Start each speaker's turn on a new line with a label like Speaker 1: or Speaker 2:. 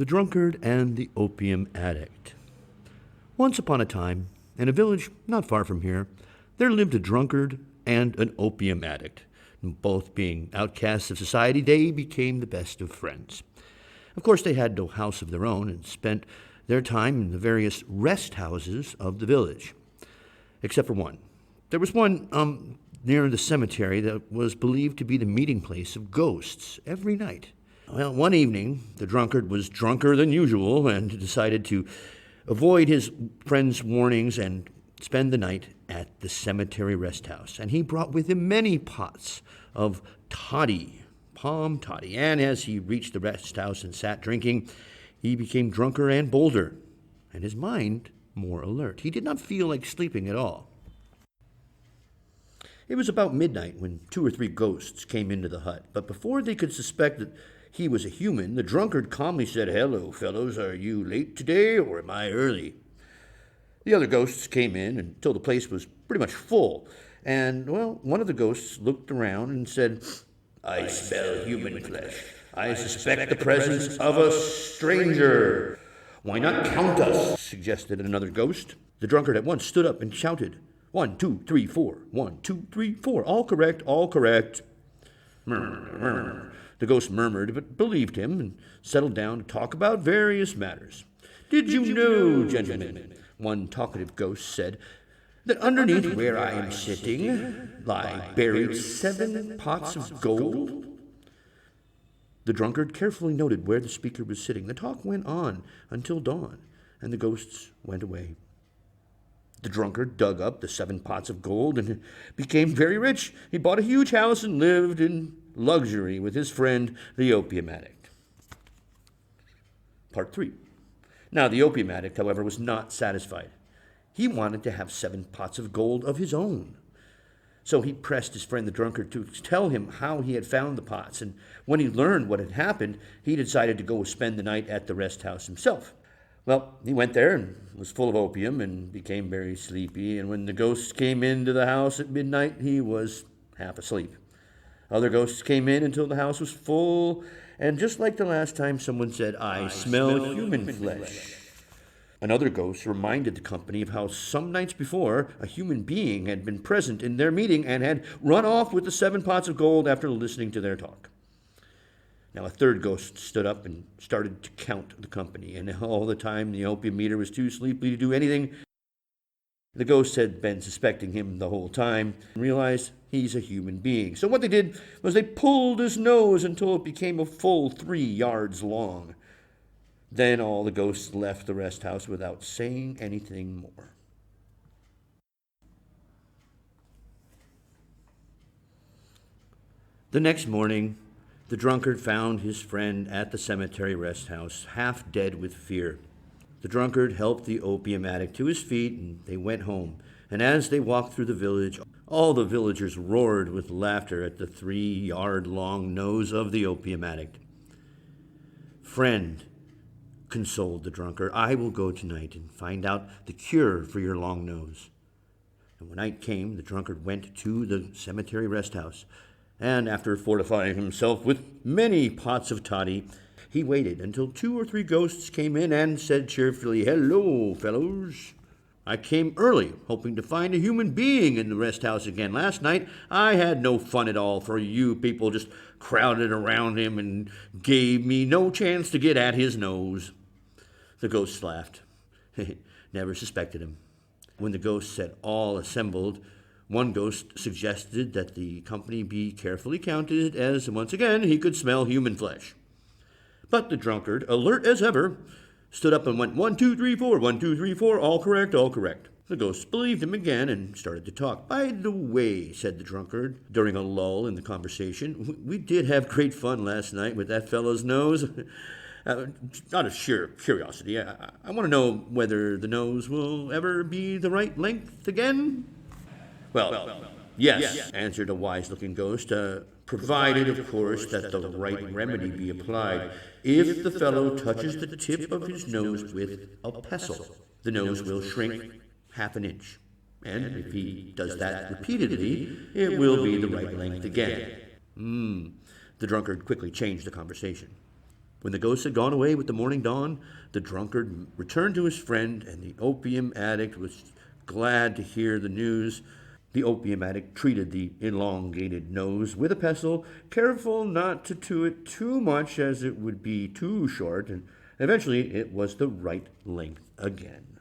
Speaker 1: The Drunkard and the Opium Addict. Once upon a time, in a village not far from here, there lived a drunkard and an opium addict. Both being outcasts of society, they became the best of friends. Of course, they had no house of their own and spent their time in the various rest houses of the village. Except for one. There was one near the cemetery that was believed to be the meeting place of ghosts every night. Well, one evening, the drunkard was drunker than usual and decided to avoid his friend's warnings and spend the night at the cemetery rest house. And he brought with him many pots of toddy, palm toddy. And as he reached the rest house and sat drinking, he became drunker and bolder, and his mind more alert. He did not feel like sleeping at all. It was about midnight when 2 or 3 ghosts came into the hut, but before they could suspect that he was a human, the drunkard calmly said, "Hello, fellows, are you late today, or am I early?" The other ghosts came in until the place was pretty much full, and, well, one of the ghosts looked around and said, "I smell human flesh. I suspect the presence of a stranger. Why not count us?" suggested another ghost. The drunkard at once stood up and shouted, 1, 2, 3, 4. 1, 2, 3, 4. All correct, all correct. Murmur, murmur. The ghost murmured, but believed him, and settled down to talk about various matters. "Did you know, gentlemen," one talkative ghost said, "that underneath where I am sitting lie buried 7 pots of gold?" The drunkard carefully noted where the speaker was sitting. The talk went on until dawn, and the ghosts went away. The drunkard dug up the 7 pots of gold and became very rich. He bought a huge house and lived in luxury with his friend, the opium addict. Part 3. Now, the opium addict, however, was not satisfied. He wanted to have 7 pots of gold of his own. So he pressed his friend the drunkard to tell him how he had found the pots, and when he learned what had happened, he decided to go spend the night at the rest house himself. Well, he went there and was full of opium and became very sleepy, and when the ghosts came into the house at midnight, he was half asleep. Other ghosts came in until the house was full, and just like the last time, someone said, "I smell human flesh." Another ghost reminded the company of how some nights before a human being had been present in their meeting and had run off with the 7 pots of gold after listening to their talk. Now a third ghost stood up and started to count the company, and all the time the opium meter was too sleepy to do anything. The ghosts had been suspecting him the whole time and realized he's a human being. So what they did was they pulled his nose until it became a full 3 yards long. Then all the ghosts left the rest house without saying anything more. The next morning, the drunkard found his friend at the cemetery rest house, half dead with fear. The drunkard helped the opium addict to his feet, and they went home. And as they walked through the village, all the villagers roared with laughter at the 3-yard-long nose of the opium addict. "Friend," consoled the drunkard, "I will go tonight and find out the cure for your long nose." And when night came, the drunkard went to the cemetery rest house, and after fortifying himself with many pots of toddy, he waited until 2 or 3 ghosts came in and said cheerfully, "Hello, fellows. I came early, hoping to find a human being in the rest house again. Last night, I had no fun at all, for you people just crowded around him and gave me no chance to get at his nose." The ghosts laughed. They never suspected him. When the ghosts had all assembled, one ghost suggested that the company be carefully counted, as once again he could smell human flesh. But the drunkard, alert as ever, stood up and went, 1, 2, 3, 4, 1, 2, 3, 4, all correct, all correct. The ghosts believed him again and started to talk. "By the way," said the drunkard, during a lull in the conversation, "we did have great fun last night with that fellow's nose. Out of sheer curiosity, I want to know whether the nose will ever be the right length again?" Well, yes, answered a wise-looking ghost, "provided, of course, that the right remedy be applied. If the fellow touches the tip of his nose with a pestle, the nose will shrink half an inch. And if he does that repeatedly, it will be the right length again." The drunkard quickly changed the conversation. When the ghost had gone away with the morning dawn, the drunkard returned to his friend, and the opium addict was glad to hear the news. The opium addict treated the elongated nose with a pestle, careful not to chew it too much as it would be too short, and eventually it was the right length again.